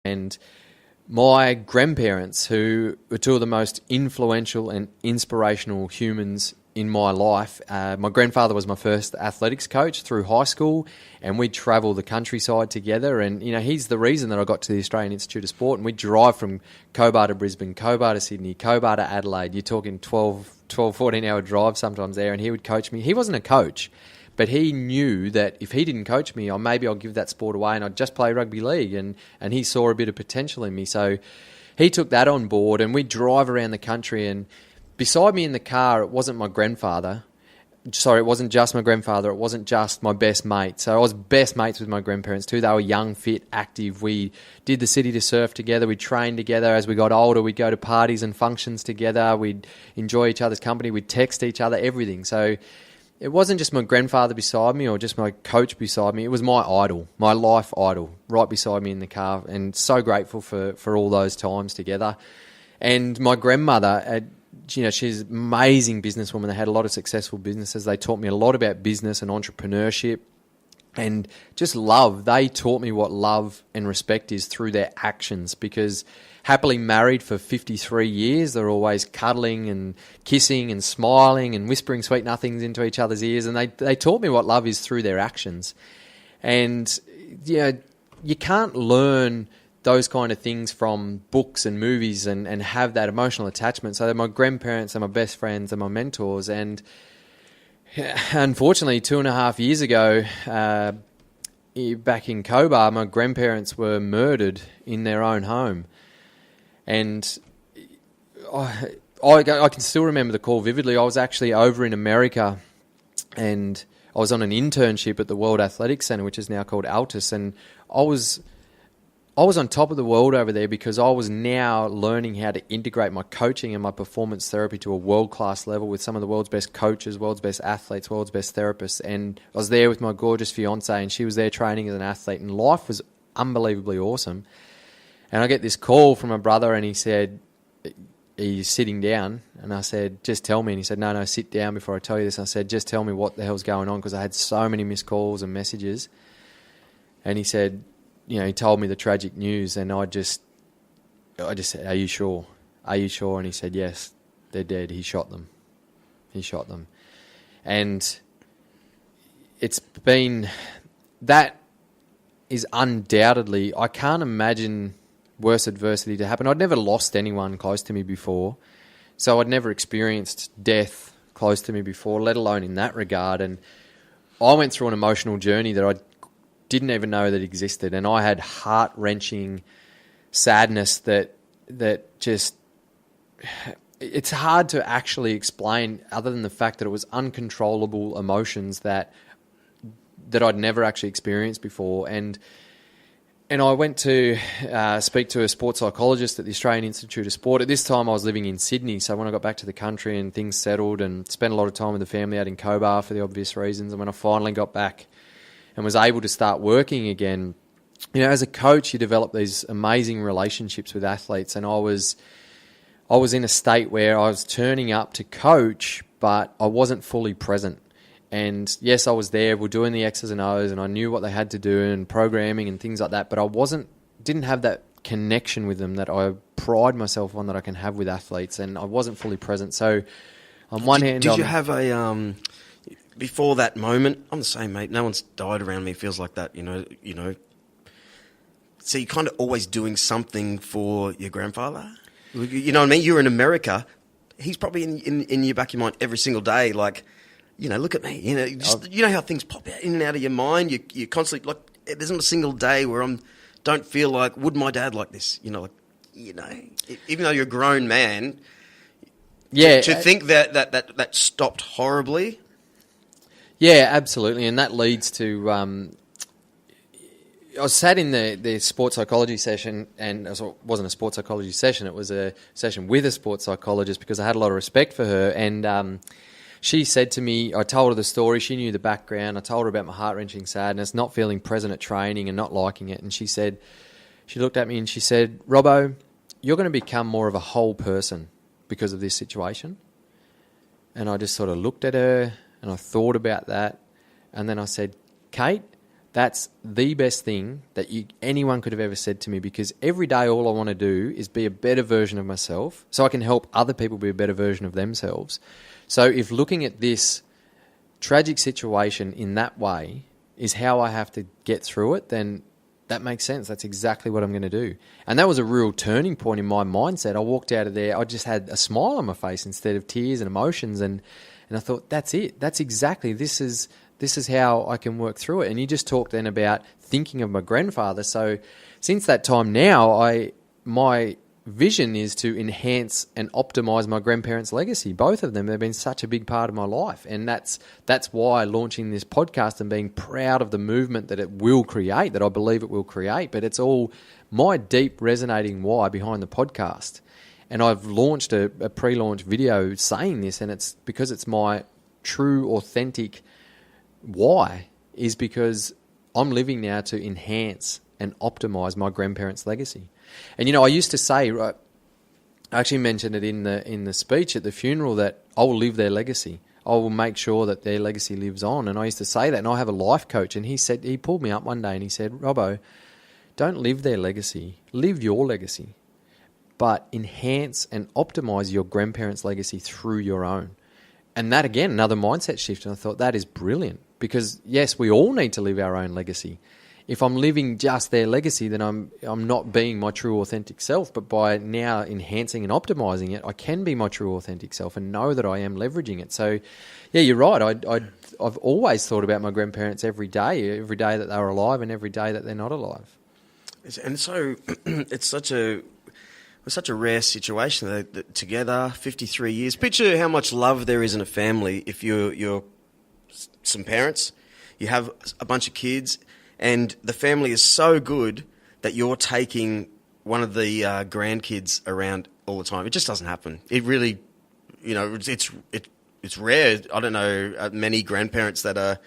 And my grandparents, who were two of the most influential and inspirational humans in my life, my grandfather was my first athletics coach through high school, and we'd travel the countryside together. And, he's the reason that I got to the Australian Institute of Sport. And we'd drive from Cobar to Brisbane, Cobar to Sydney, Cobar to Adelaide. You're talking 14-hour drive sometimes there, and he would coach me. He wasn't a coach, but he knew that if he didn't coach me, maybe I'll give that sport away and I'd just play rugby league. And he saw a bit of potential in me. So he took that on board, and we'd drive around the country. And beside me in the car, it wasn't my grandfather. Sorry, it wasn't just my grandfather. It wasn't just my best mate. So I was best mates with my grandparents too. They were young, fit, active. We did the city to surf together. We trained together. As we got older, we'd go to parties and functions together. We'd enjoy each other's company. We'd text each other, everything. So it wasn't just my grandfather beside me or just my coach beside me. It was my idol, my life idol, right beside me in the car. And so grateful for all those times together. And my grandmother, she's an amazing businesswoman. They had a lot of successful businesses. They taught me a lot about business and entrepreneurship and just love. They taught me what love and respect is through their actions, because happily married for 53 years, they're always cuddling and kissing and smiling and whispering sweet nothings into each other's ears. And they taught me what love is through their actions. And, you can't learn those kind of things from books and movies and have that emotional attachment. So they're my grandparents, they're my best friends, they're my mentors. And unfortunately, 2.5 years ago, back in Cobar, my grandparents were murdered in their own home. And I can still remember the call vividly. I was actually over in America, and I was on an internship at the World Athletics Centre, which is now called Altus, and I was on top of the world over there because I was now learning how to integrate my coaching and my performance therapy to a world-class level with some of the world's best coaches, world's best athletes, world's best therapists. And I was there with my gorgeous fiancée, and she was there training as an athlete, and life was unbelievably awesome. And I get this call from my brother, and he said, "Are you sitting down?" And I said, "Just tell me." And he said, No, sit down before I tell you this. And I said, "Just tell me what the hell's going on," because I had so many missed calls and messages. And he said, he told me the tragic news, and I just said, "Are you sure? Are you sure?" And he said, "Yes, they're dead. He shot them. And that is undoubtedly, I can't imagine worse adversity to happen. I'd never lost anyone close to me before, so I'd never experienced death close to me before, let alone in that regard. And I went through an emotional journey that I didn't even know that existed, and I had heart-wrenching sadness that just, it's hard to actually explain other than the fact that it was uncontrollable emotions that I'd never actually experienced before. And I went to speak to a sports psychologist at the Australian Institute of Sport. At this time, I was living in Sydney, so when I got back to the country and things settled and spent a lot of time with the family out in Cobar for the obvious reasons, and when I finally got back and was able to start working again, as a coach, you develop these amazing relationships with athletes, and I was in a state where I was turning up to coach, but I wasn't fully present. And yes, I was there, we're doing the X's and O's, and I knew what they had to do and programming and things like that, but I didn't have that connection with them that I pride myself on that I can have with athletes, and I wasn't fully present. So on one hand... Did you have a... Before that moment, I'm the same, mate. No one's died around me. It feels like that, So you're kind of always doing something for your grandfather? You know what I mean? You're in America. He's probably in your back of your mind every single day, like... look at me. You know how things pop out in and out of your mind. You're constantly like, there's not a single day where don't feel like, would my dad like this? Even though you're a grown man, to think that stopped horribly. Yeah, absolutely, and that leads to. I was sat in the sports psychology session, and it wasn't a sports psychology session. It was a session with a sports psychologist because I had a lot of respect for her, and. She said to me, I told her the story, she knew the background, I told her about my heart-wrenching sadness, not feeling present at training and not liking it, and she looked at me and she said, "Robbo, you're going to become more of a whole person because of this situation." And I just sort of looked at her and I thought about that, and then I said, "Kate, That's the best thing that anyone could have ever said to me, because every day all I want to do is be a better version of myself so I can help other people be a better version of themselves. So if looking at this tragic situation in that way is how I have to get through it, then that makes sense. That's exactly what I'm going to do. And that was a real turning point in my mindset. I walked out of there, I just had a smile on my face instead of tears and emotions. And I thought, that's it. That's exactly, this is how I can work through it. And you just talked then about thinking of my grandfather. So since that time now, my vision is to enhance and optimize my grandparents' legacy. Both of them have been such a big part of my life. And that's why launching this podcast and being proud of the movement that it will create, that I believe it will create. But it's all my deep resonating why behind the podcast. And I've launched a pre-launch video saying this, and it's because it's my true, authentic why, is because I'm living now to enhance and optimize my grandparents' legacy. And, I used to say, right, I actually mentioned it in the speech at the funeral, that I will live their legacy. I will make sure that their legacy lives on. And I used to say that, and I have a life coach, and he pulled me up one day and he said, Robbo, don't live their legacy, live your legacy, but enhance and optimize your grandparents' legacy through your own. And that, again, another mindset shift. And I thought, that is brilliant, because yes, we all need to live our own legacy. If I'm living just their legacy, then I'm not being my true authentic self. But by now enhancing and optimizing it, I can be my true authentic self and know that I am leveraging it. So, yeah, you're right. I've always thought about my grandparents every day that they were alive and every day that they're not alive. And so it's such a rare situation that together, 53 years. Picture how much love there is in a family if you're some parents, you have a bunch of kids, and the family is so good that you're taking one of the grandkids around all the time. It just doesn't happen. It really, it's rare. I don't know many grandparents that are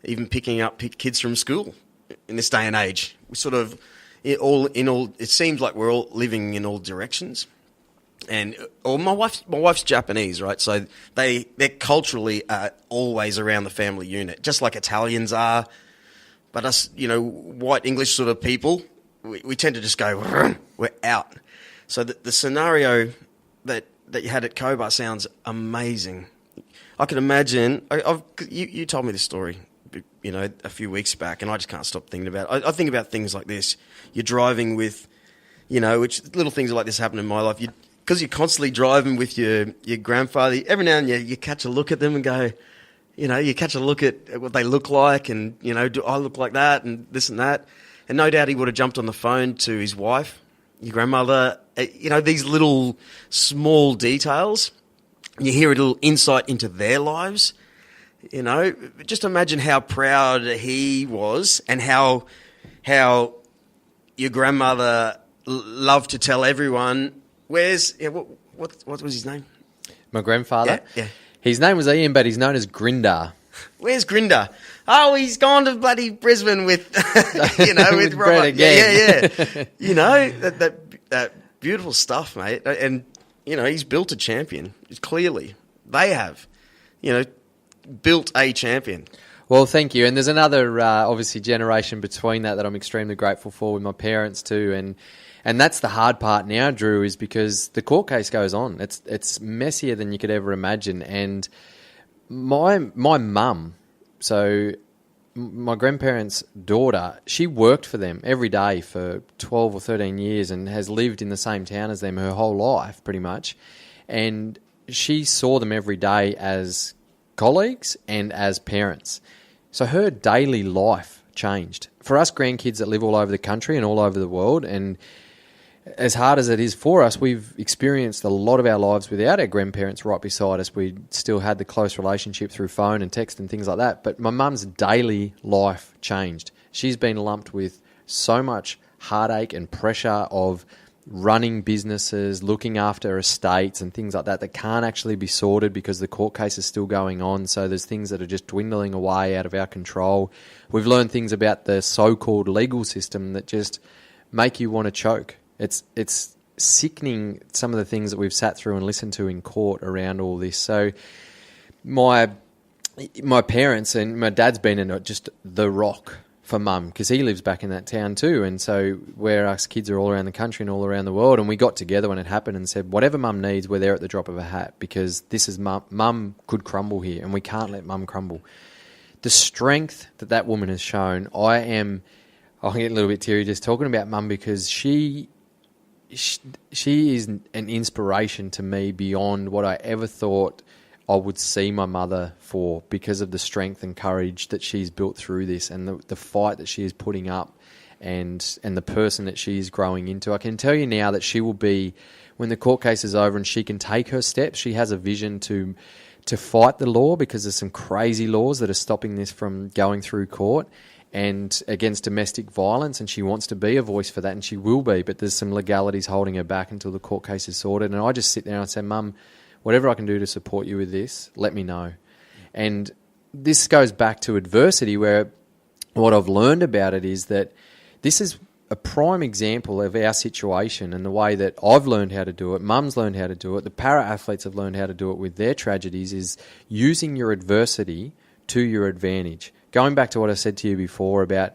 even picking up kids from school in this day and age. We sort of it seems like we're all living in all directions. And my wife's Japanese, right? So they're culturally always around the family unit, just like Italians are. But us, white English sort of people, we tend to just go, we're out. So the scenario that you had at Cobar sounds amazing. I can imagine. You told me this story, a few weeks back, and I just can't stop thinking about it. I think about things like this. You're driving with, which little things like this happen in my life. Because you're constantly driving with your grandfather, every now and then you catch a look at them and go, you catch a look at what they look like, and, do I look like that, and this and that. And no doubt he would have jumped on the phone to his wife, your grandmother, these little small details. You hear a little insight into their lives. Just imagine how proud he was, and how your grandmother loved to tell everyone. What was his name? My grandfather? Yeah. His name was Ian, but he's known as Grinder. Where's Grinder? Oh, he's gone to bloody Brisbane with, with Brett again. Yeah. That beautiful stuff, mate. And, he's built a champion. Clearly. They have, built a champion. Well, thank you. And there's another, obviously, generation between that I'm extremely grateful for with my parents too. And that's the hard part now, Drew, is because the court case goes on. It's messier than you could ever imagine. And my mum, so my grandparents' daughter, she worked for them every day for 12 or 13 years and has lived in the same town as them her whole life, pretty much. And she saw them every day as colleagues and as parents. So her daily life changed. For us grandkids that live all over the country and all over the world, and as hard as it is for us, we've experienced a lot of our lives without our grandparents right beside us. We still had the close relationship through phone and text and things like that. But my mum's daily life changed. She's been lumped with so much heartache and pressure of running businesses, looking after estates and things like that can't actually be sorted because the court case is still going on. So there's things that are just dwindling away out of our control. We've learned things about the so-called legal system that just make you want to choke. It's sickening, some of the things that we've sat through and listened to in court around all this. So my parents, and my dad's been in just the rock. for Mum, because he lives back in that town too. And so where us kids are all around the country and all around the world, and we got together when it happened and said, whatever Mum needs, we're there at the drop of a hat, because this is Mum could crumble here, and we can't let Mum crumble. The strength that woman has shown, I get a little bit teary just talking about Mum, because she is an inspiration to me beyond what I ever thought I would see my mother for, because of the strength and courage that she's built through this, and the fight that she is putting up, and the person that she is growing into. I can tell you now that she will be, when the court case is over and she can take her steps, she has a vision to fight the law, because there's some crazy laws that are stopping this from going through court, and against domestic violence, and she wants to be a voice for that, and she will be, but there's some legalities holding her back until the court case is sorted. And I just sit there and I say, Mum, whatever I can do to support you with this, let me know. And this goes back to adversity, where what I've learned about it is that this is a prime example of our situation, and the way that I've learned how to do it, Mum's learned how to do it, the para-athletes have learned how to do it with their tragedies, is using your adversity to your advantage. Going back to what I said to you before about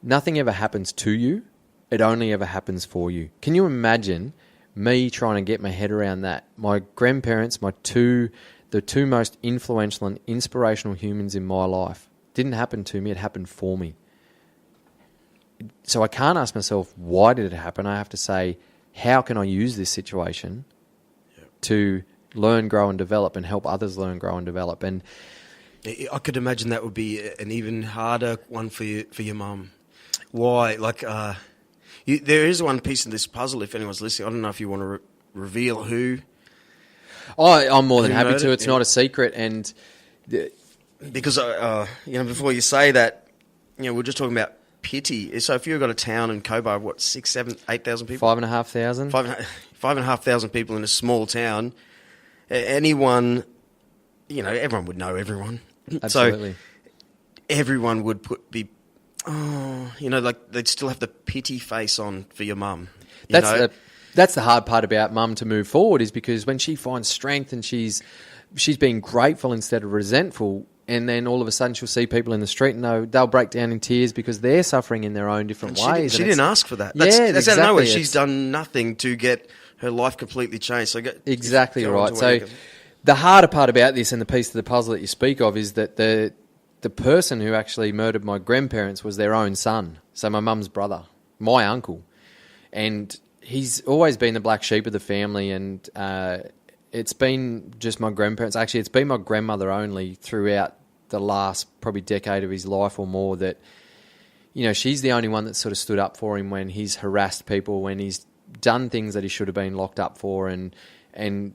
nothing ever happens to you, it only ever happens for you. Can you imagine me trying to get my head around that? My grandparents, the two most influential and inspirational humans in my life, didn't happen to me, it happened for me. So I can't ask myself, why did it happen? I have to say, how can I use this situation to learn, grow and develop, and help others learn, grow and develop? And I could imagine that would be an even harder one for your mum. Why? Like, there is one piece of this puzzle, if anyone's listening. I don't know if you want to reveal who. I'm more than happy to. It's not a secret. And because, before you say that, we're just talking about pity. So if you've got a town in Cobar, what, 6, 7, 8,000 people? 5,500. 5,500 people in a small town. Anyone, everyone would know everyone. Absolutely. So everyone would they'd still have the pity face on for your mum. That's the hard part about Mum to move forward, is because when she finds strength and she's being grateful instead of resentful, and then all of a sudden she'll see people in the street and they'll break down in tears because they're suffering in their own different ways. She didn't ask for that. That's exactly. Out of nowhere. She's done nothing to get her life completely changed. So exactly right. So the harder part about this, and the piece of the puzzle that you speak of, is that the person who actually murdered my grandparents was their own son. So my mum's brother, my uncle. And he's always been the black sheep of the family, and it's been just my grandparents. Actually, it's been my grandmother only throughout the last probably decade of his life or more that, she's the only one that sort of stood up for him when he's harassed people, when he's done things that he should have been locked up for, and it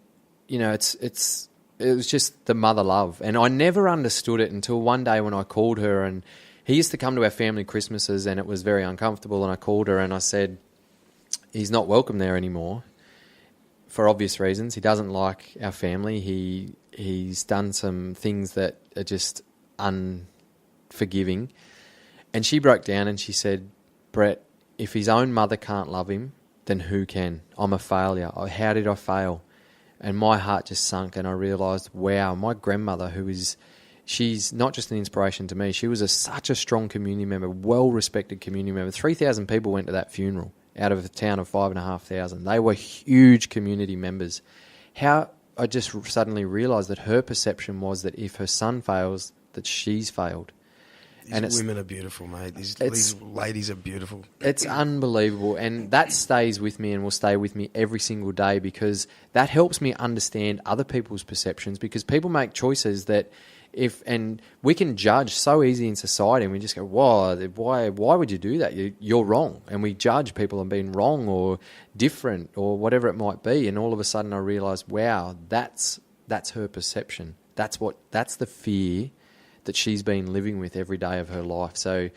was just the mother love. And I never understood it until one day when I called her, and he used to come to our family Christmases, and it was very uncomfortable, and I called her and I said, he's not welcome there anymore for obvious reasons. He doesn't like our family. He's done some things that are just unforgiving. And she broke down and she said, Brett, if his own mother can't love him, then who can? I'm a failure. How did I fail? And my heart just sunk, and I realised, wow, my grandmother, she's not just an inspiration to me, she was such a strong community member, well-respected community member. 3,000 people went to that funeral out of a town of 5,500. They were huge community members. How I just suddenly realised that her perception was that if her son fails, that she's failed. These women are beautiful, mate. These ladies are beautiful. It's unbelievable, and that stays with me and will stay with me every single day, because that helps me understand other people's perceptions, because people make choices that and we can judge so easy in society, and we just go, why would you do that? You're wrong. And we judge people on being wrong or different or whatever it might be, and all of a sudden I realised, wow, that's her perception. That's the fear that she's been living with every day of her life. So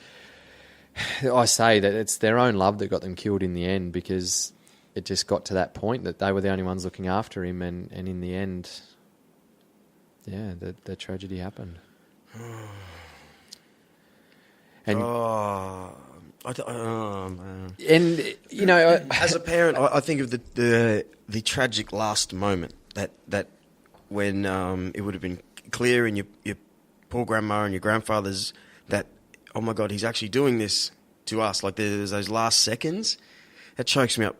I say that it's their own love that got them killed in the end, because it just got to that point that they were the only ones looking after him, and in the end, the tragedy happened. And man. And as a parent, I think of the tragic last moment that when it would have been clear in your poor grandma and your grandfather's that oh my God, he's actually doing this to us. Like there's those last seconds, that chokes me up